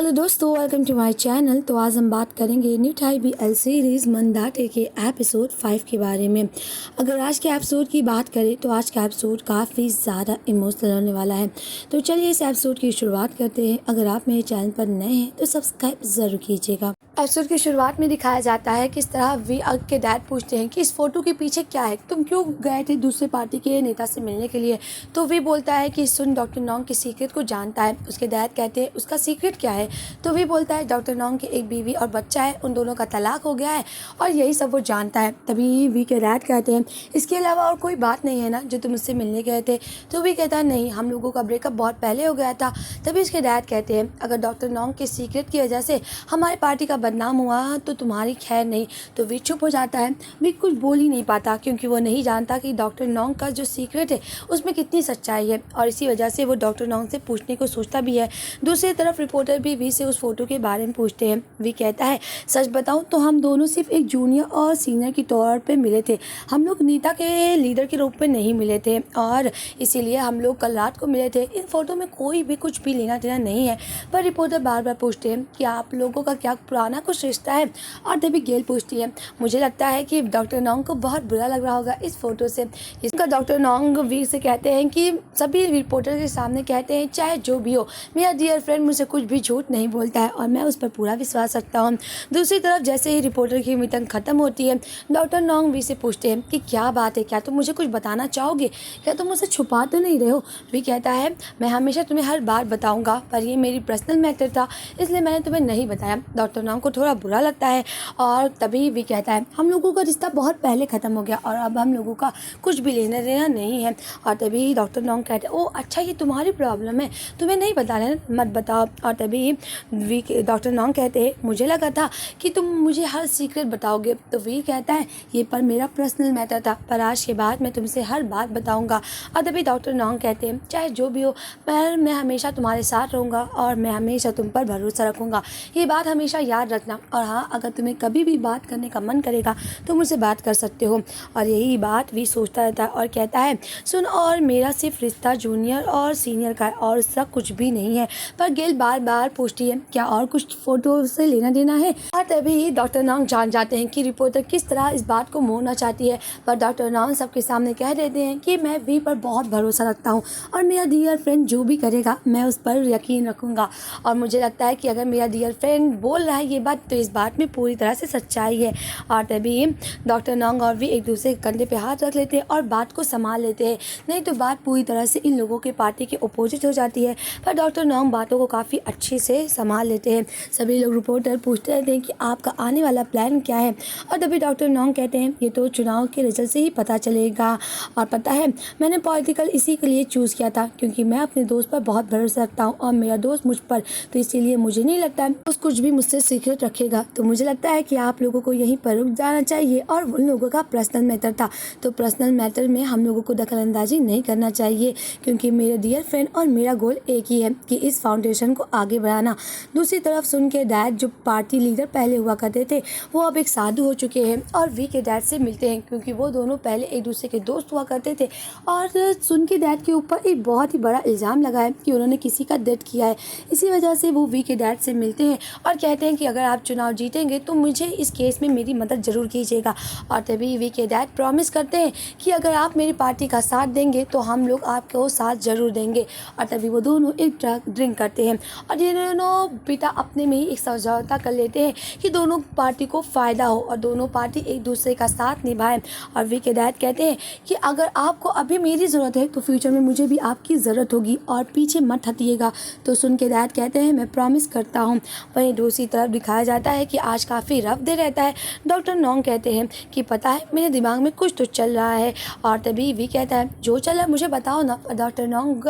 Hello दोस्तों, welcome to my channel. तो आज हम बात करेंगे नीट IBL सीरीज़ मंदाटे के एपिसोड 5 के बारे में। अगर आज के एपिसोड की बात करें तो आज का एपिसोड काफ़ी ज़्यादा इमोशनल होने वाला है। तो चलिए इस एपिसोड की शुरुआत करते हैं। अगर आप मेरे चैनल पर नए हैं तो सब्सक्राइब ज़रूर कीजिएगा। एपिसोड की शुरुआत में दिखाया जाता है किस तरह वी अग के डैड पूछते हैं कि इस फोटो के पीछे क्या है, तुम क्यों गए थे दूसरे पार्टी के नेता से मिलने के लिए। तो वी बोलता है कि सुन डॉक्टर नोंग के सीक्रेट को जानता है। उसके डैड कहते हैं उसका सीक्रेट क्या है। तो वी बोलता है डॉक्टर नोंग के एक बीवी और बच्चा है, उन दोनों का तलाक हो गया है और यही सब वो जानता है। तभी वी के डैड कहते हैं इसके अलावा और कोई बात नहीं है ना जो तुम उससे मिलने गए थे। तो वी कहता है नहीं, हम लोगों का ब्रेकअप बहुत पहले हो गया था। तभी उसके डैड कहते हैं अगर डॉक्टर नोंग के सीक्रेट की वजह से हमारे पार्टी का बदनाम हुआ तो तुम्हारी खैर नहीं। तो वी चुप हो जाता है। वी कुछ बोल ही नहीं पाता क्योंकि वो नहीं जानता कि डॉक्टर नोंग का जो सीक्रेट है उसमें कितनी सच्चाई है, और इसी वजह से वो डॉक्टर नोंग से पूछने को सोचता भी है। दूसरी तरफ रिपोर्टर भी वी से उस फोटो के बारे में पूछते हैं। वी कहता है सच बताऊं तो हम दोनों सिर्फ एक जूनियर और सीनियर के तौर पे मिले थे, हम लोग नेता के लीडर के रूप में नहीं मिले थे और इसीलिए हम लोग कल रात को मिले थे। इन फोटो में कोई भी कुछ भी लेना देना नहीं है। पर रिपोर्टर बार बार पूछते हैं कि आप लोगों का क्या पुराना कुछ रिश्ता है। और तभी गेल पूछती है मुझे लगता है कि डॉक्टर नोंग को बहुत बुरा लग रहा होगा इस फोटो से। इसका डॉक्टर नोंग वीर से कहते हैं कि सभी रिपोर्टर के सामने कहते हैं चाहे जो भी हो मेरा डियर फ्रेंड मुझसे कुछ भी झूठ नहीं बोलता है और मैं उस पर पूरा विश्वास रखता हूँ। दूसरी तरफ जैसे ही रिपोर्टर की मीटिंग खत्म होती है डॉक्टर नोंग वी से पूछते हैं कि क्या बात है, क्या तुम मुझे कुछ बताना चाहोगे, क्या तुम मुझसे छुपा तो नहीं रहे हो। वी कहता है मैं हमेशा तुम्हें हर बात बताऊंगा पर ये मेरी पर्सनल मैटर था इसलिए मैंने तुम्हें नहीं बताया। डॉक्टर नोंग को थोड़ा बुरा लगता है और तभी वी कहता है हम लोगों का रिश्ता बहुत पहले ख़त्म हो गया और अब हम लोगों का कुछ भी लेना देना नहीं है। और तभी डॉक्टर नोंग कहते हैं ओ अच्छा ये तुम्हारी प्रॉब्लम है, तुम्हें नहीं बताना मत बताओ। और तभी वी डॉक्टर नोंग कहते हैं मुझे लगा था कि तुम मुझे हर सीक्रेट बताओगे। तो वी कहता है ये पर मेरा पर्सनल मैटर था पर आज के बाद मैं तुमसे हर बात बताऊँगा। और तभी डॉक्टर नोंग कहते हैं चाहे जो भी हो पर मैं हमेशा तुम्हारे साथ रहूँगा और मैं हमेशा तुम पर भरोसा रखूँगा, ये बात हमेशा याद रखना। और हाँ अगर तुम्हें कभी भी बात करने का मन करेगा तो मुझसे बात कर सकते हो। और यही बात वी सोचता रहता है और कहता है सुन और मेरा सिर्फ रिश्ता जूनियर और सीनियर का है और उसका कुछ भी नहीं है। पर गेल बार बार पूछती है क्या और कुछ फोटो से लेना देना है। और तभी डॉक्टर नोंग जान जाते हैं कि रिपोर्टर किस तरह इस बात को मोड़ना चाहती है। पर डॉक्टर नोंग सबके सामने कह देते हैं कि मैं वी पर बहुत भरोसा रखता हूँ और मेरा डियर फ्रेंड जो भी करेगा मैं उस पर यकीन रखूँगा। और मुझे लगता है कि अगर मेरा डियर फ्रेंड बोल रहा है ये बात तो इस बात में पूरी तरह से सच्चाई है। और तभी डॉक्टर नोंग और भी एक दूसरे के कंधे पे हाथ रख लेते हैं और बात को संभाल लेते हैं, नहीं तो बात पूरी तरह से इन लोगों के पार्टी के अपोजिट हो जाती है। पर डॉक्टर नोंग बातों को काफ़ी अच्छे से संभाल लेते हैं। सभी लोग रिपोर्टर पूछते रहते हैं कि आपका आने वाला प्लान क्या है। और तभी डॉक्टर नोंग कहते हैं ये तो चुनाव के रिजल्ट से ही पता चलेगा। और पता है मैंने पॉलिटिकल इसी के लिए चूज़ किया था क्योंकि मैं अपने दोस्त पर बहुत भरोसा रखता हूँ और मेरा दोस्त मुझ पर, तो इसीलिए मुझे नहीं लगता है दोस्त कुछ भी मुझसे सीक्रेट रखेगा। तो मुझे लगता है कि आप लोगों को यहीं पर रुक जाना चाहिए। और उन लोगों का पर्सनल मैटर था तो पर्सनल मैटर में हम लोगों को दखलंदाजी नहीं करना चाहिए क्योंकि मेरे डियर फ्रेंड और मेरा गोल एक ही है कि इस फाउंडेशन को आगे बढ़ाना। दूसरी तरफ सुन के डैड जो पार्टी लीडर पहले हुआ करते थे वो अब एक साधु हो चुके हैं और वी के डैड से मिलते हैं क्योंकि वो दोनों पहले एक दूसरे के दोस्त हुआ करते थे। और सुन के डैड के ऊपर एक बहुत ही बड़ा इल्ज़ाम लगा है कि उन्होंने किसी का डेथ किया है। इसी वजह से वो वी के डैड से मिलते हैं और कहते हैं कि अगर आप चुनाव जीतेंगे तो मुझे इस केस में मेरी मदद ज़रूर कीजिएगा। और तभी वी के डैड प्रॉमिस करते हैं कि अगर आप मेरी पार्टी का साथ देंगे तो हम लोग आपको साथ ज़रूर देंगे। और तभी वो दोनों एक ड्रिंक करते हैं और ये दोनों पिता अपने में ही एक समझौता कर लेते हैं कि दोनों पार्टी को फ़ायदा हो और दोनों पार्टी एक दूसरे का साथ निभाएं। और वी के डैड कहते हैं कि अगर आपको अभी मेरी ज़रूरत है तो फ्यूचर में मुझे भी आपकी ज़रूरत होगी और पीछे मत हटिएगा। तो सुन के डैड कहते हैं मैं प्रॉमिस करता हूँ। वहीं दूसरी तरफ दिखाया जाता है कि आज काफ़ी रफ डे रहता है। डॉक्टर नोंग कहते हैं कि पता है मेरे दिमाग में कुछ तो चल रहा है। और तभी वी कहता है जो चल रहा है मुझे बताओ ना। डॉक्टर नोंग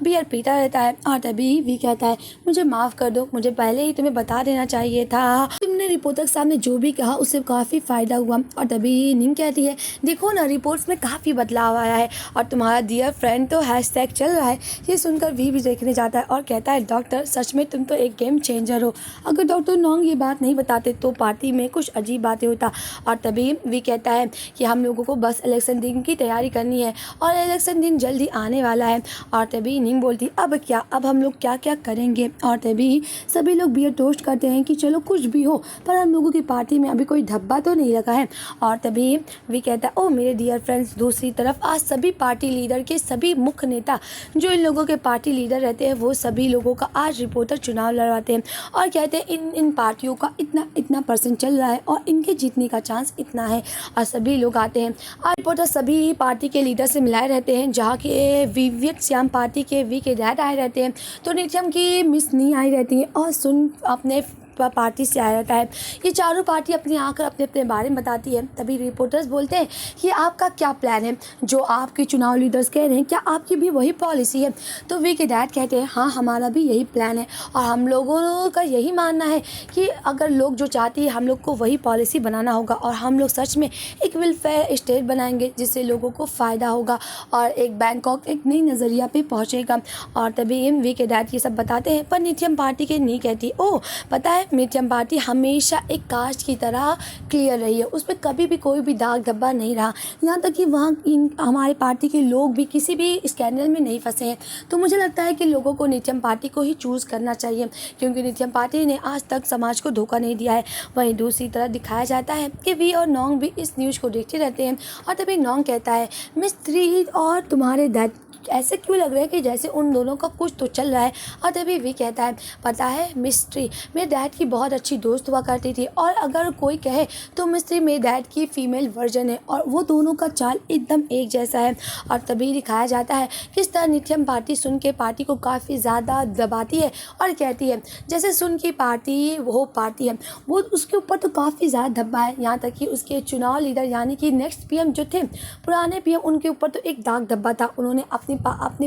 बियर पीता रहता है और तभी वी कहता है मुझे माफ़ कर दो, मुझे पहले ही तुम्हें बता देना चाहिए था, तुमने रिपोर्टर के सामने जो भी कहा उससे काफ़ी फ़ायदा हुआ। और तभी निंग कहती है देखो ना रिपोर्ट्स में काफ़ी बदलाव आया है और तुम्हारा डियर फ्रेंड तो हैशटैग चल रहा है। ये सुनकर वी भी देखने जाता है और कहता है डॉक्टर सच में तुम तो एक गेम चेंजर हो। अगर डॉक्टर नोंग ये बात नहीं बताते तो पार्टी में कुछ अजीब बातें होता। और तभी वी कहता है कि हम लोगों को बस इलेक्शन दिन की तैयारी करनी है और इलेक्शन दिन जल्दी आने वाला है। और तभी निंग बोलती अब क्या, अब हम लोग क्या क्या करेंगे। और तभी सभी लोग बियर टोस्ट करते हैं कि चलो कुछ भी हो पर हम लोगों की पार्टी में अभी कोई धब्बा तो नहीं लगा है। और तभी वी कहता है ओ मेरे डियर फ्रेंड्स, दूसरी तरफ आज सभी पार्टी लीडर के सभी मुख्य नेता जो इन लोगों के पार्टी लीडर रहते हैं वो सभी लोगों का आज रिपोर्टर चुनाव लड़वाते हैं और कहते हैं इन पार्टियों का इतना इतना परसेंट चल रहा है और इनके जीतने का चांस इतना है। और सभी लोग आते हैं और रिपोर्टर सभी पार्टी के लीडर से मिलाए रहते हैं। जहाँ के विवेक श्याम पार्टी के वी के डैड आए रहते हैं तो नित्यम की मिस नहीं आई रहती है और सुन अपने पार्टी से आया रहता है। ये चारों पार्टी अपनी आकर अपने अपने बारे में बताती है। तभी रिपोर्टर्स बोलते हैं कि आपका क्या प्लान है, जो आपके चुनाव लीडर्स कह रहे हैं क्या आपकी भी वही पॉलिसी है। तो वी के डैड कहते हैं हाँ हमारा भी यही प्लान है और हम लोगों का यही मानना है कि अगर लोग जो चाहती है हम लोग को वही पॉलिसी बनाना होगा और हम लोग सच में एक वेलफेयर स्टेट बनाएंगे जिससे लोगों को फ़ायदा होगा और एक बैंकॉक एक नई नज़रिया पे पहुँचेगा। और तभी वी के डैड ये सब बताते हैं पर नित्यम पार्टी के नहीं कहती ओ पता है नित्यम पार्टी हमेशा एक कांच की तरह क्लियर रही है, उस पर कभी भी कोई भी दाग धब्बा नहीं रहा, यहाँ तक कि वहाँ हमारे पार्टी के लोग भी किसी भी स्कैंडल में नहीं फंसे हैं। तो मुझे लगता है कि लोगों को नित्यम पार्टी को ही चूज़ करना चाहिए क्योंकि नित्यम पार्टी ने आज तक समाज को धोखा नहीं दिया है। वहीं दूसरी तरफ दिखाया जाता है कि वी और नोंग भी इस न्यूज़ को देखते रहते हैं और तभी नोंग कहता है मिस्त्री और तुम्हारे डैड ऐसे क्यों लग रहा है कि जैसे उन दोनों का कुछ तो चल रहा है। और तभी वी कहता है पता है मिस्ट्री मेरे डैड की बहुत अच्छी दोस्त हुआ करती थी और अगर कोई कहे तो मिस्ट्री मेरे डैड की फ़ीमेल वर्जन है और वो दोनों का चाल एकदम एक जैसा है। और तभी दिखाया जाता है किस तरह नित्यम पार्टी सुन के पार्टी को काफ़ी ज़्यादा दबाती है और कहती है जैसे सुन की पार्टी वो पार्टी है वो उसके ऊपर तो काफ़ी ज़्यादा धब्बा है, यहाँ तक कि उसके चुनाव लीडर यानी कि नेक्स्ट पीएम जो थे पुराने पीएम उनके ऊपर तो एक दाग धब्बा था, उन्होंने अपनी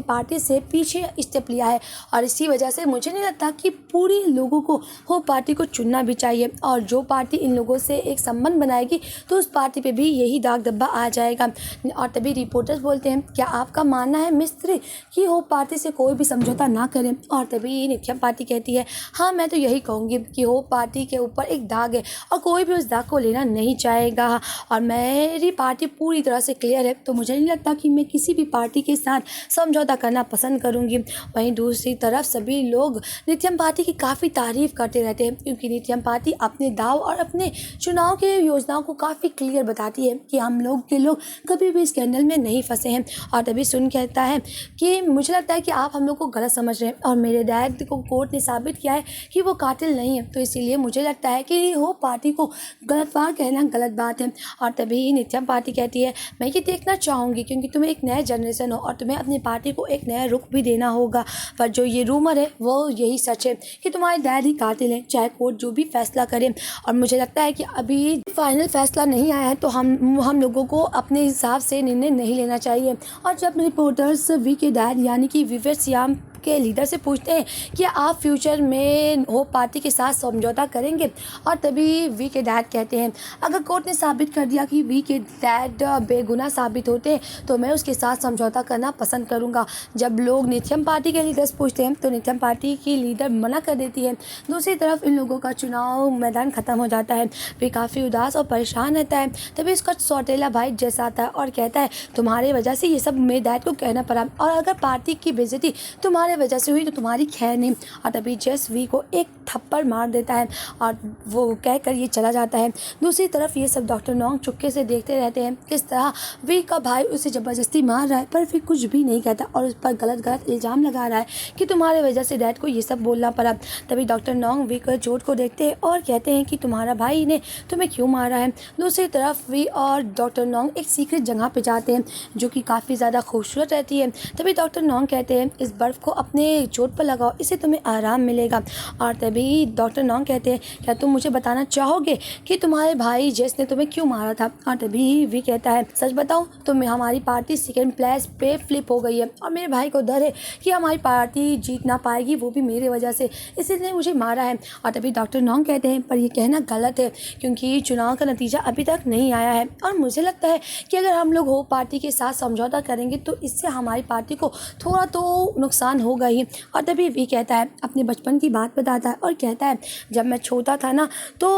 पार्टी से पीछे स्टेप लिया है। और इसी वजह से मुझे नहीं लगता कि पूरी लोगों को होप पार्टी को चुनना भी चाहिए और जो पार्टी इन लोगों से एक संबंध बनाएगी तो उस पार्टी पे भी यही दाग धब्बा आ जाएगा। और तभी रिपोर्टर्स बोलते हैं क्या आपका मानना है मिस्त्री कि होप पार्टी से कोई भी समझौता ना करें। और तभी नित्यम पार्टी कहती है हाँ मैं तो यही कहूँगी कि होप पार्टी के ऊपर एक दाग है और कोई भी उस दाग को लेना नहीं चाहेगा और मेरी पार्टी पूरी तरह से क्लियर है, तो मुझे नहीं लगता कि मैं किसी भी पार्टी के साथ समझौता करना पसंद करूंगी। वहीं दूसरी तरफ सभी लोग नित्यम पार्टी की काफ़ी तारीफ करते रहते हैं क्योंकि नित्यम पार्टी अपने दाव और अपने चुनाव के योजनाओं को काफ़ी क्लियर बताती है कि हम लोग के लोग कभी भी स्कैंडल में नहीं फंसे हैं। और तभी सुन कहता है कि मुझे लगता है कि आप हम लोग को गलत समझ रहे हैं और मेरे डैड को कोर्ट ने साबित किया है कि वो कातिल नहीं है, तो इसीलिए मुझे लगता है कि होप पार्टी को गलतवार कहना गलत बात है। और तभी नित्यम पार्टी कहती है मैं ये देखना चाहूँगी क्योंकि तुम्हें एक नया जनरेशन हो और तुम्हें अपनी पार्टी को एक नया रुख भी देना होगा, पर जो ये रूमर है वो यही सच है कि तुम्हारे डैड ही कातिल हैं, चाहे कोर्ट जो भी फैसला करे। और मुझे लगता है कि अभी फाइनल फैसला नहीं आया है तो हम लोगों को अपने हिसाब से निर्णय नहीं लेना चाहिए। और जब रिपोर्टर्स वी के डैड यानी कि विवेक श्याम के लीडर से पूछते हैं कि आप फ्यूचर में होप पार्टी के साथ समझौता करेंगे, और तभी वी के डैड कहते हैं अगर कोर्ट ने साबित कर दिया कि वी के डैड बेगुनाह साबित होते हैं तो मैं उसके साथ समझौता करना पसंद करूंगा। जब लोग नित्यम पार्टी के लीडर से पूछते हैं तो नित्यम पार्टी की लीडर मना कर देती है। दूसरी तरफ इन लोगों का चुनाव मैदान ख़त्म हो जाता है, वे काफ़ी उदास और परेशान रहता है। तभी उसका सौतेला भाई जैसा आता है और कहता है तुम्हारी वजह से ये सब मेरे डैड को कहना पड़ा और अगर पार्टी की बेइज्जती तुम्हारे वजह से हुई तो तुम्हारी खैर नहीं। और तभी जस वी को एक थप्पड़ मार देता है और वो कहकर ये चला जाता है। दूसरी तरफ ये सब डॉक्टर नोंग चुपके से देखते रहते हैं किस तरह वी का भाई उसे ज़बरदस्ती मार रहा है पर फिर कुछ भी नहीं कहता और उस पर गलत इल्ज़ाम लगा रहा है कि तुम्हारे वजह से डैड को ये सब बोलना पड़ा। तभी डॉक्टर नोंग वी को चोट को देखते हैं और कहते हैं कि तुम्हारा भाई ने तुम्हें क्यों मारा है। दूसरी तरफ वी और डॉक्टर नोंग एक सीक्रेट जगह पे जाते हैं जो कि काफ़ी ज़्यादा खूबसूरत रहती है। तभी डॉक्टर नोंग कहते हैं इस बर्फ़ को अपने चोट पर लगाओ, इससे तुम्हें आराम मिलेगा। और तभी डॉक्टर नोंग कहते हैं क्या तुम मुझे बताना चाहोगे कि तुम्हारे भाई जेस ने तुम्हें क्यों मारा था। और तभी वी कहता है सच बताऊं तो हमारी पार्टी सेकेंड प्लेस पे फ्लिप हो गई है और मेरे भाई को डर है कि हमारी पार्टी जीत ना पाएगी, वो भी मेरे वजह से, इसलिए मुझे मारा है। और तभी डॉक्टर नोंग कहते हैं पर यह कहना गलत है क्योंकि चुनाव का नतीजा अभी तक नहीं आया है और मुझे लगता है कि अगर हम लोग होप पार्टी के साथ समझौता करेंगे तो इससे हमारी पार्टी को थोड़ा तो नुकसान होगा ही। और तभी वी कहता है, अपने बचपन की बात बताता है और कहता है जब मैं छोटा था ना तो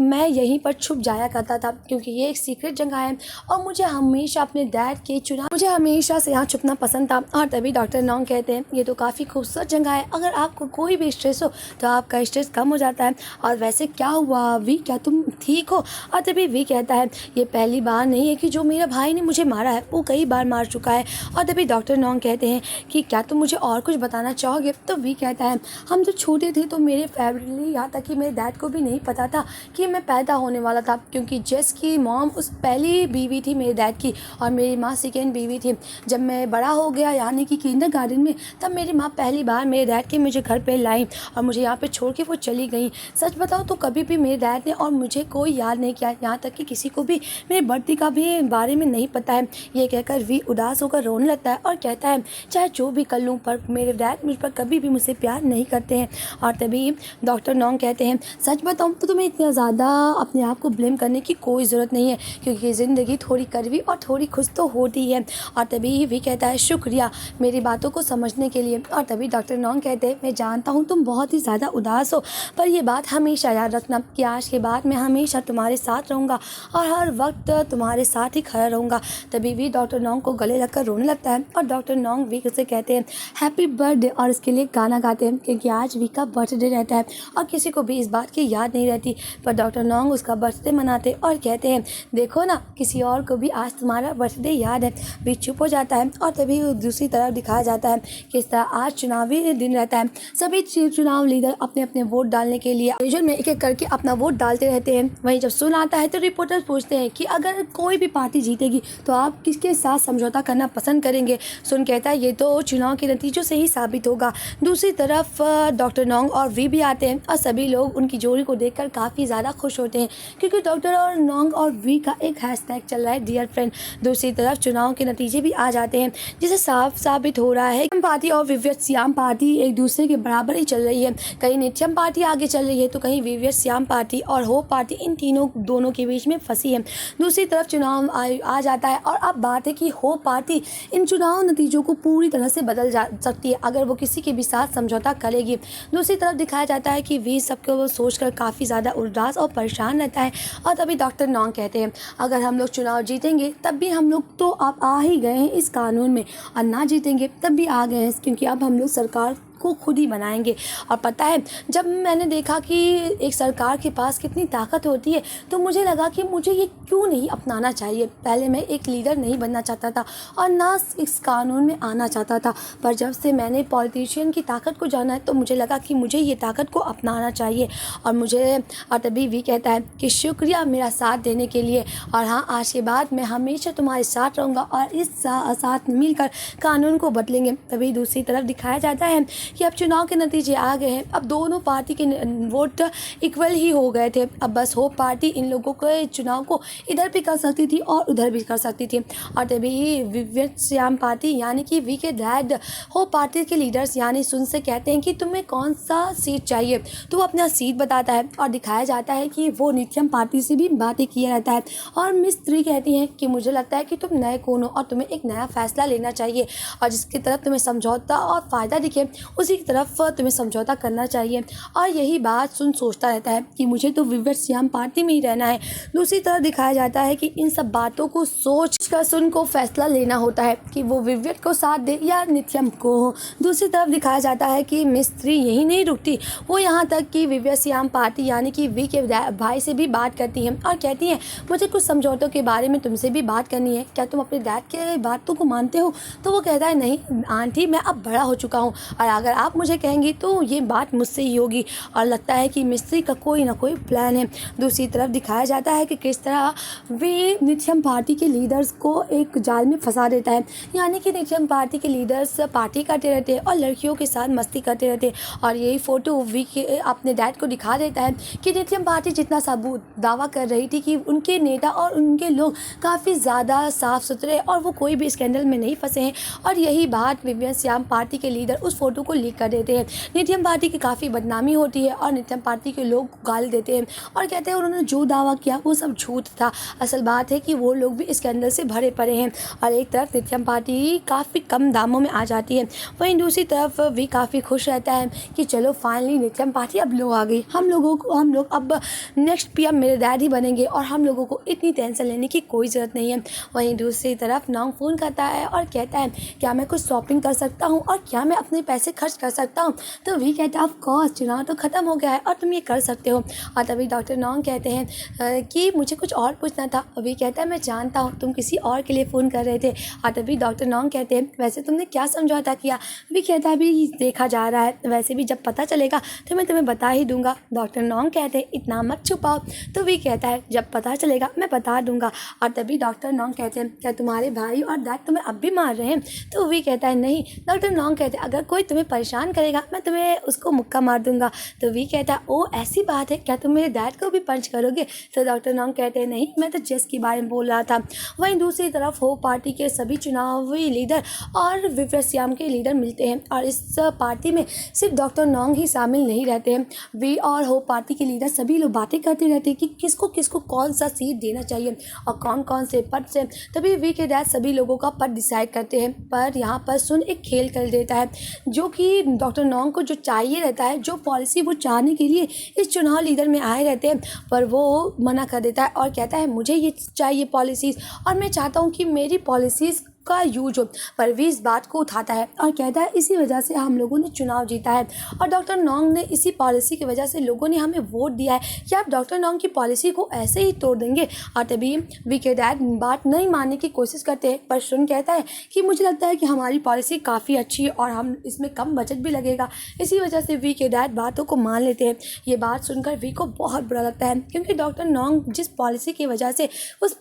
मैं यहीं पर छुप जाया करता था क्योंकि ये एक सीक्रेट जगह है और मुझे हमेशा अपने डैड के चुनाव मुझे हमेशा से यहाँ छुपना पसंद था। और तभी डॉक्टर नोंग कहते हैं ये तो काफ़ी खूबसूरत जगह है, अगर आपको कोई भी स्ट्रेस हो तो आपका स्ट्रेस कम हो जाता है। और वैसे क्या हुआ वी, क्या तुम ठीक हो? और तभी वी कहता है ये पहली बार नहीं है कि जो मेरा भाई ने मुझे मारा है, वो कई बार मार चुका है। और तभी डॉक्टर नोंग कहते हैं कि क्या तुम मुझे और कुछ बताना चाहोगे? तो वी कहता है हम तो छोटे थे तो मेरे फैमिली, यहाँ तक कि मेरे डैड को भी नहीं पता था कि मैं पैदा होने वाला था, क्योंकि जेस की मॉम उस पहली बीवी थी मेरे डैड की और मेरी माँ सेकेंड बीवी थी। जब मैं बड़ा हो गया यानी कि किंडरगार्टन में, तब मेरी माँ पहली बार मेरे डैड के मुझे घर पे लाई और मुझे यहाँ पे छोड़ के वो चली गई। सच बताऊँ तो कभी भी मेरे डैड ने और मुझे कोई याद नहीं किया, यहाँ तक कि किसी को भी मेरे बर्थडे का भी बारे में नहीं पता है। ये कहकर वी उदास होकर रोने लगता है और कहता है चाहे जो भी कर लूँ पर मेरे डैड मुझ पर कभी भी मुझसे प्यार नहीं करते हैं। और तभी डॉक्टर नोंग कहते हैं सच बताऊँ तो तुम्हें इतना ज़्यादा अपने आप को ब्लेम करने की कोई ज़रूरत नहीं है, क्योंकि ज़िंदगी थोड़ी कड़वी और थोड़ी खुश तो होती है। और तभी वी कहता है शुक्रिया मेरी बातों को समझने के लिए। और तभी डॉक्टर नोंग कहते हैं मैं जानता हूँ तुम बहुत ही ज़्यादा उदास हो, पर यह बात हमेशा याद रखना कि आज के बाद मैं हमेशा तुम्हारे साथ रहूँगा और हर वक्त तुम्हारे साथ ही खड़ा रहूँगा। तभी वी डॉक्टर नोंग को गले लगकर रोने लगता है और डॉक्टर नोंग वी से कहते हैं हैप्पी बर्थडे और इसके लिए गाना गाते हैं, क्योंकि आज वी का बर्थडे रहता है और किसी को भी इस बात की याद नहीं रहती। पर डॉक्टर नोंग उसका बर्थडे मनाते और कहते हैं देखो ना किसी और को भी आज तुम्हारा बर्थडे याद है। वी चुप हो जाता है और तभी दूसरी तरफ दिखाया जाता है कि इस तरह आज चुनावी दिन रहता है। सभी चुनाव लीडर अपने अपने वोट डालने के लिए स्टेशन में एक एक करके अपना वोट डालते रहते हैं। वहीं जब सुन आता है तो रिपोर्टर पूछते हैं कि अगर कोई भी पार्टी जीतेगी तो आप किसके साथ समझौता करना पसंद करेंगे? सुन कहता है ये तो चुनाव के नतीजों से ही साबित होगा। दूसरी तरफ डॉक्टर नोंग और वी भी आते हैं और सभी लोग उनकी जोड़ी को देखकर काफ़ी ज़्यादा खुश होते हैं, क्योंकि डॉक्टर और नोंग और वी का एक हैशटैग चल रहा है डियर फ्रेंड। दूसरी तरफ चुनाव के नतीजे भी आ जाते हैं, जिसे साफ साबित हो रहा है पार्टी और विवियत श्याम पार्टी एक दूसरे के बराबर ही चल रही है। कहीं नित्यम पार्टी आगे चल रही है तो कहीं विवियत श्याम पार्टी और होप पार्टी इन दोनों के बीच में फंसी है। दूसरी तरफ चुनाव आ जाता है और अब बात है कि होप पार्टी इन चुनाव नतीजों को पूरी तरह से बदल जा सकती है अगर वो किसी के भी साथ समझौता करेगी। दूसरी तरफ दिखाया जाता है कि वी सबको वो सोचकर काफ़ी ज़्यादा उदास और परेशान रहता है। और तभी डॉक्टर नोंग कहते हैं अगर हम लोग चुनाव जीतेंगे तब भी हम लोग तो अब आ ही गए हैं इस कानून में, और ना जीतेंगे तब भी आ गए हैं, क्योंकि अब हम लोग सरकार को खुद ही बनाएंगे। और पता है जब मैंने देखा कि एक सरकार के पास कितनी ताकत होती है तो मुझे लगा कि मुझे ये क्यों नहीं अपनाना चाहिए। पहले मैं एक लीडर नहीं बनना चाहता था और ना इस कानून में आना चाहता था, पर जब से मैंने पॉलिटिशियन की ताकत को जाना है तो मुझे लगा कि मुझे ये ताकत को अपनाना चाहिए। और तभी वी कहता है कि शुक्रिया मेरा साथ देने के लिए, और हाँ आज के बाद मैं हमेशा तुम्हारे साथ रहूँगा और इस साथ मिलकर कानून को बदलेंगे। तभी दूसरी तरफ दिखाया जाता है कि अब चुनाव के नतीजे आ गए हैं। अब दोनों पार्टी के वोट इक्वल ही हो गए थे। अब बस होप पार्टी इन लोगों के चुनाव को इधर भी कर सकती थी और उधर भी कर सकती थी। और तभी विवियत श्याम पार्टी यानी कि वी के डैड होप पार्टी के लीडर्स यानी सुन से कहते हैं कि तुम्हें कौन सा सीट चाहिए, तो वो अपना सीट बताता है और दिखाया जाता है कि वो नित्यम पार्टी से भी बातें किया रहता है। और मिस 3 कहती हैं कि मुझे लगता है कि तुम नए कौन हो और तुम्हें एक नया फैसला लेना चाहिए, और जिसकी तरफ तुम्हें समझौता और फ़ायदा दिखे उसी की तरफ तुम्हें समझौता करना चाहिए। और यही बात सुन सोचता रहता है कि मुझे तो विवियत श्याम पार्टी में ही रहना है। दूसरी तरफ दिखाया जाता है कि इन सब बातों को सोच कर सुन को फैसला लेना होता है कि वो विवियत को साथ दे या नित्यम को हो। दूसरी तरफ दिखाया जाता है कि मिस 3 यही नहीं रुकती, वो यहाँ तक कि विवियत श्याम पार्टी यानी कि वी के भाई से भी बात करती हैं और कहती हैं मुझे कुछ समझौतों के बारे में तुमसे भी बात करनी है, क्या तुम अपने डैड के बातों को मानते हो? तो वो कहता है नहीं आंटी मैं अब बड़ा हो चुका हूँ और अगर आप मुझे कहेंगी तो ये बात मुझसे ही होगी। और लगता है कि मिस्त्री का कोई ना कोई प्लान है। दूसरी तरफ दिखाया जाता है कि किस तरह वे नित्यम पार्टी के लीडर्स को एक जाल में फंसा देता है, यानी कि नित्यम पार्टी के लीडर्स पार्टी करते रहते हैं और लड़कियों के साथ मस्ती करते रहते हैं। और यही फ़ोटो वी के अपने डैड को दिखा देता है कि नित्यम पार्टी जितना सबूत दावा कर रही थी कि उनके नेता और उनके लोग काफ़ी ज़्यादा साफ़ सुथरे और वो कोई भी स्कैंडल में नहीं फंसे हैं। और यही बात विवियत श्याम पार्टी के लीडर उस फोटो को लीक कर देते हैं। नित्यम पार्टी की काफ़ी बदनामी होती है और नित्यम पार्टी के लोग गाली देते हैं और कहते हैं उन्होंने जो दावा किया वो सब झूठ था। असल बात है कि वो लोग भी इस स्कैंडल से भरे पड़े हैं और एक तरफ नित्यम पार्टी काफ़ी कम दामों में आ जाती है, वहीं दूसरी तरफ भी काफ़ी खुश रहता है कि चलो फाइनली नित्यम पार्टी अब लोग आ गई, हम लोग अब नेक्स्ट पीएम मेरे डैड ही बनेंगे और हम लोगों को इतनी टेंशन लेने की कोई ज़रूरत नहीं है। वहीं दूसरी तरफ नॉन्ग फ़ोन करता है और कहता है क्या मैं कुछ शॉपिंग कर सकता हूँ और क्या मैं अपने पैसे खर्च कर सकता हूँ। तो वी कहता है ऑफ कोर्स, चुनाव तो ख़त्म हो गया है और तुम ये कर सकते हो। और तभी डॉक्टर नॉन्ग कहते हैं कि मुझे कुछ और पूछना था। वी कहता है मैं जानता हूँ तुम किसी और के लिए फ़ोन कर रहे थे। और तभी डॉक्टर नॉन्ग कहते हैं वैसे तुमने क्या समझौता किया। वी कहता है अभी देखा जा रहा है, वैसे भी जब पता चलेगा तो मैं तुम्हें बता ही दूंगा। डॉक्टर नॉन्ग कहते हैं इतना मत छुपाओ। तो वी कहता है जब पता चलेगा मैं बता दूंगा। और तभी डॉक्टर नॉन्ग कहते हैं क्या तुम्हारे भाई और डैड तुम्हें अब भी मार रहे हैं। तो वी कहता है नहीं। डॉक्टर नॉन्ग कहते हैं अगर कोई तुम्हें परेशान करेगा मैं तुम्हें उसको मुक्का मार दूंगा। तो वी कहता है ओ ऐसी बात है, क्या तुम मेरे डैड को भी पंच करोगे। तो डॉक्टर नॉन्ग कहते हैं नहीं, मैं तो जेस के बारे में बोल रहा था। वहीं दूसरी तरफ होप पार्टी के सभी चुनावी लीडर और विवेश्याम के लीडर मिलते हैं और इस पार्टी में सिर्फ डॉक्टर नॉन्ग ही शामिल नहीं रहते हैं। वी और होप पार्टी के लीडर सभी लोग बातें करते रहते हैं कि किसको किसको कौन सा सीट देना चाहिए और कौन कौन से पद से। तभी वी के डैड सभी लोगों का पद डिसाइड करते हैं, पर यहाँ पर सुन एक खेल कर देता है जो कि डॉक्टर नॉन्ग को जो चाहिए रहता है, जो पॉलिसी वो चाहने के लिए इस चुनाव लीडर में आए रहते हैं, पर वो मना कर देता है और कहता है मुझे ये चाहिए पॉलिसीज़ और मैं चाहता हूँ कि मेरी पॉलिसीज़ का यूज हो। पर वी इस बात को उठाता है और कहता है इसी वजह से हम लोगों ने चुनाव जीता है और डॉक्टर नॉन्ग ने इसी पॉलिसी की वजह से लोगों ने हमें वोट दिया है कि आप डॉक्टर नॉन्ग की पॉलिसी को ऐसे ही तोड़ देंगे। और तभी वी के डैड बात नहीं मानने की कोशिश करते हैं, पर सुन कहता है कि मुझे लगता है कि हमारी पॉलिसी काफ़ी अच्छी है और हम इसमें कम बजट भी लगेगा। इसी वजह से वी के डैड बातों को मान लेते हैं। ये बात सुनकर वी को बहुत बुरा लगता है क्योंकि डॉक्टर नॉन्ग जिस पॉलिसी की वजह से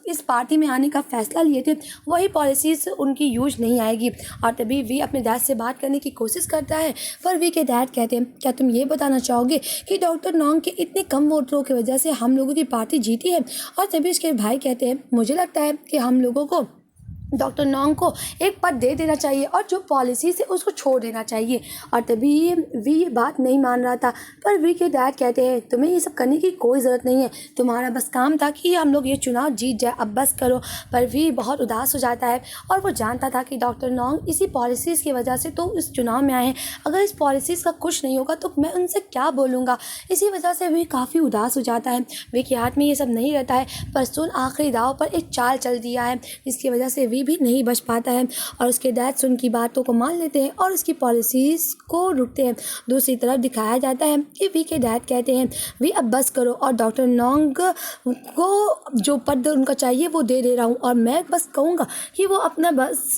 इस पार्टी में आने का फैसला लिए थे वही पॉलिसीज़ उनकी यूज नहीं आएगी। और तभी वी अपने डैड से बात करने की कोशिश करता है, पर वी के डैड कहते हैं क्या तुम ये बताना चाहोगे कि डॉक्टर नॉन्ग के इतने कम वोटरों की वजह से हम लोगों की पार्टी जीती है। और तभी उसके भाई कहते हैं मुझे लगता है कि हम लोगों को डॉक्टर नॉन्ग को एक पद दे देना चाहिए और जो पॉलिसी से उसको छोड़ देना चाहिए। और तभी वी ये बात नहीं मान रहा था, पर वी के डैड कहते हैं तुम्हें ये सब करने की कोई ज़रूरत नहीं है, तुम्हारा बस काम था कि हम लोग ये चुनाव जीत जाए, अब बस करो। पर वी बहुत उदास हो जाता है और वो जानता था कि डॉक्टर नॉन्ग इसी पॉलिसीज़ की वजह से तो इस चुनाव में आए हैं, अगर इस पॉलिसीज़ का कुछ नहीं होगा तो मैं उनसे क्या बोलूँगा। इसी वजह से वी काफ़ी उदास हो जाता है। वी के हाथ में ये सब नहीं रहता है, पर सुन आखिरी दाव पर एक चाल चल दिया है जिसकी वजह से वी भी नहीं बच पाता है और उसके डैड सुन की बातों को मान लेते हैं और उसकी पॉलिसीज़ को रुकते हैं। दूसरी तरफ दिखाया जाता है कि वी के डैड कहते हैं वी अब बस करो और डॉक्टर नॉन्ग को जो पद उनका चाहिए वो दे रहा हूँ और मैं बस कहूँगा कि वो अपना बस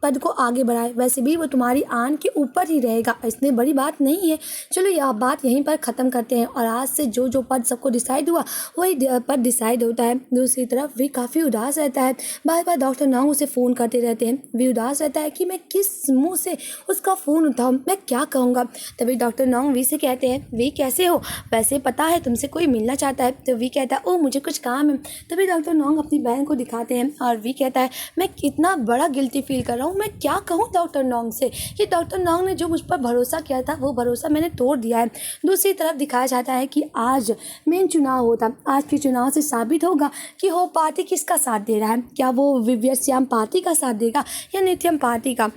पद को आगे बढ़ाए, वैसे भी वो तुम्हारी आन के ऊपर ही रहेगा, इसमें बड़ी बात नहीं है। चलो यह बात यहीं पर ख़त्म करते हैं और आज से जो जो पद सबको डिसाइड हुआ वही पद डिसाइड होता है। दूसरी तरफ वी काफ़ी उदास रहता है, बार बार डॉक्टर नॉन्ग उसे फ़ोन करते रहते हैं। वी उदास रहता है कि मैं किस मुँह से उसका फ़ोन उठाऊँ, मैं क्या कहूँगा। तभी डॉक्टर नॉन्ग वी से कहते हैं वी कैसे हो, वैसे पता है तुमसे कोई मिलना चाहता है। तो वी कहता है ओ मुझे कुछ काम है। तभी डॉक्टर नॉन्ग अपनी बहन को दिखाते हैं और वी कहता है मैं कितना बड़ा गिल्टी फील कर रहा हूँ, मैं क्या कहूँ डॉक्टर नॉन्ग से कि डॉक्टर नॉन्ग ने जो मुझ पर भरोसा किया था वो भरोसा मैंने तोड़ दिया है। दूसरी तरफ दिखाया जाता है कि आज मेन चुनाव होता, आज के चुनाव से साबित होगा कि होप पार्टी किसका साथ दे रहा है, क्या वो विवेश्याम पार्टी का साथ देगा या नित्यम पार्टी का।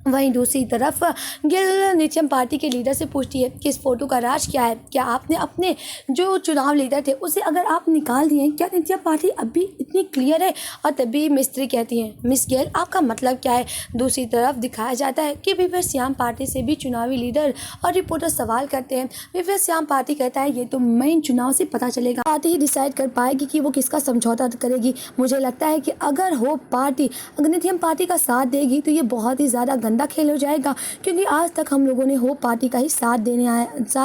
वहीं दूसरी तरफ गिल नित्यम पार्टी के लीडर से पूछती है कि इस फोटो का राज क्या है, क्या आपने अपने जो चुनाव लीडर थे उसे अगर आप निकाल दिए, क्या नित्यम पार्टी अभी इतनी क्लियर है। और तभी मिस्त्री कहती हैं मिस गेल आपका मतलब क्या है। दूसरी तरफ दिखाया जाता है कि विवेश्याम पार्टी से भी चुनावी लीडर और रिपोर्टर सवाल करते हैं। विवेश्याम पार्टी कहता है ये तो मेन चुनाव से पता चलेगा, पार्टी ही डिसाइड कर पाएगी कि वो किसका समझौता करेगी। मुझे लगता है कि अगर होप पार्टी अगर नित्यम पार्टी का साथ देगी तो ये बहुत ही ज़्यादा गंदा खेल हो जाएगा, क्योंकि आज तक हम लोगों ने होप पार्टी का ही साथ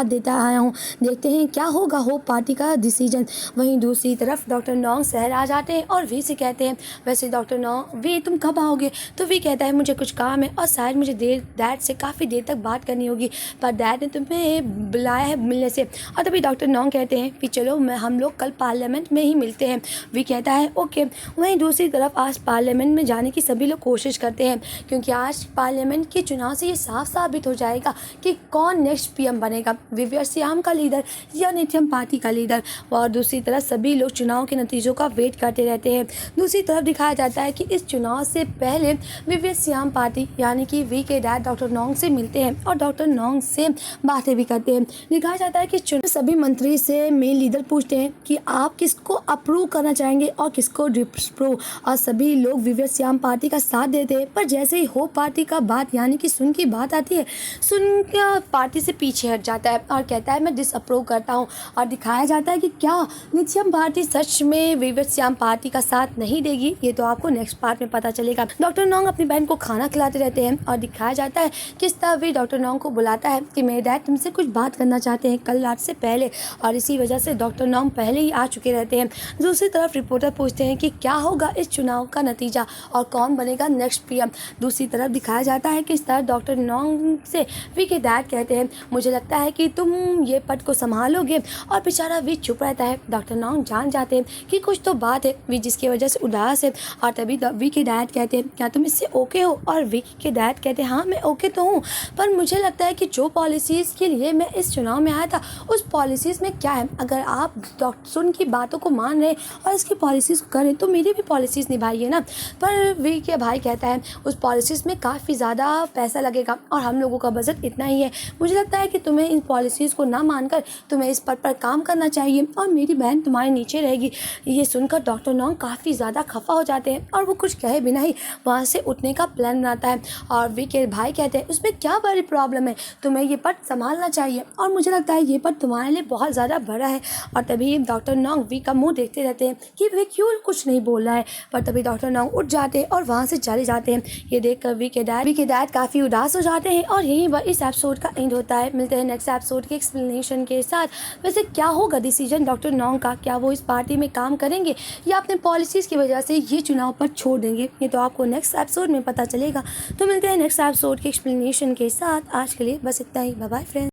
देता आया हूँ। देखते हैं क्या होगा होप पार्टी का डिसीजन। वहीं दूसरी तरफ डॉक्टर नॉन्ग शहर आ जाते हैं और वी से कहते हैं वैसे डॉक्टर नॉन्ग वी तुम कब आओगे। तो वी कहता है मुझे कुछ काम है और शायद मुझे डैड से काफ़ी देर तक बात करनी होगी, पर डैड ने तुम्हें बुलाया है मिलने से। और तभी डॉक्टर नॉन्ग कहते हैं कि चलो हम लोग कल पार्लियामेंट में ही मिलते हैं। वी कहता है ओके। वहीं दूसरी तरफ आज पार्लियामेंट में जाने की सभी लोग कोशिश करते हैं, क्योंकि आज पार्लियामेंट पार्लियामेंट के चुनाव से ये साफ साबित हो जाएगा कि कौन नेक्स्ट पीएम बनेगा, विवेक श्याम का लीडर या नित्यम पार्टी का लीडर। और दूसरी तरफ सभी लोग चुनाव के नतीजों का वेट करते रहते हैं। दूसरी तरफ दिखाया जाता है कि इस चुनाव से पहले विवेक श्याम पार्टी यानी कि वी के डैड डॉक्टर नोंग से मिलते हैं और डॉक्टर नोंग से बातें भी करते हैं। दिखाया जाता है कि सभी मंत्री से मेन लीडर पूछते हैं कि आप किसको अप्रूव करना चाहेंगे और किसको डिसअप्रूव, और सभी लोग विवेक श्याम पार्टी का साथ देते हैं। पर जैसे ही होप पार्टी का बात यानी कि सुन की बात आती है, सुन का पार्टी से पीछे हट जाता है और कहता है मैं डिसअप्रूव करता हूँ। और दिखाया जाता है कि क्या नित्यम पार्टी सच में विवेक श्याम पार्टी का साथ नहीं देगी, ये तो आपको नेक्स्ट पार्ट में पता चलेगा। डॉक्टर नोंग अपनी बहन को खाना खिलाते रहते हैं और दिखाया जाता है किस तरह वे डॉक्टर नोंग को बुलाता है कि मेरे डैड तुमसे कुछ बात करना चाहते हैं कल रात से पहले, और इसी वजह से डॉक्टर नोंग पहले ही आ चुके रहते हैं। दूसरी तरफ रिपोर्टर पूछते हैं कि क्या होगा इस चुनाव का नतीजा और कौन बनेगा नेक्स्ट पीएम। दूसरी तरफ दिखाया जाता है कि इस तरह डॉक्टर नोंग से वी के डैड कहते हैं मुझे लगता है कि तुम ये पद को संभालोगे, और बेचारा वी चुप रहता है। डॉक्टर नोंग जान जाते हैं कि कुछ तो बात है, वी जिसकी वजह से उदास है, और तभी वी के डैड कहते हैं क्या तुम इससे ओके हो, और वी के डैड कहते हैं हाँ मैं ओके तो हूँ, पर मुझे लगता है कि जो पॉलिसीज़ के लिए मैं इस चुनाव में आया था उस पॉलिसीज़ में क्या है, अगर आप डॉक्टर सुन की बातों को मान रहे और इसकी पॉलिसीज़ को करें तो मेरी भी पॉलिसीज़ निभाइए ना। पर वी के भाई कहता है उस पॉलिसीज़ में काफ़ी ज़्यादा पैसा लगेगा और हम लोगों का बजट इतना ही है, मुझे लगता है कि तुम्हें इन पॉलिसीज़ को ना मानकर तुम्हें इस पद पर काम करना चाहिए और मेरी बहन तुम्हारे नीचे रहेगी। ये सुनकर डॉक्टर नोंग काफ़ी ज़्यादा खफा हो जाते हैं और वो कुछ कहे बिना ही वहाँ से उठने का प्लान बनाता है। और वी के भाई कहते हैं उसमें क्या बड़ी प्रॉब्लम है, तुम्हें ये पद संभालना चाहिए और मुझे लगता है ये पद तुम्हारे लिए बहुत ज़्यादा बड़ा है। और तभी डॉक्टर नोंग वी का मुंह देखते रहते हैं कि वे क्यों कुछ नहीं बोल रहा है, पर तभी डॉक्टर नोंग उठ जाते हैं और वहाँ से चले जाते हैं। ये देखकर वी के डैड काफ़ी उदास हो जाते हैं और यहीं पर इस एपिसोड का एंड होता है। मिलते हैं नेक्स्ट एपिसोड के एक्सप्लेनेशन के साथ। वैसे क्या होगा डिसीजन डॉक्टर नोंग का, क्या वो इस पार्टी में काम करेंगे या अपने पॉलिसीज़ की वजह से ये चुनाव पर छोड़ देंगे, ये तो आपको नेक्स्ट एपिसोड में पता चलेगा। तो मिलते हैं नेक्स्ट एपिसोड के एक्सप्लेनेशन के साथ। आज के लिए बस इतना ही, बाय बाय फ्रेंड्स।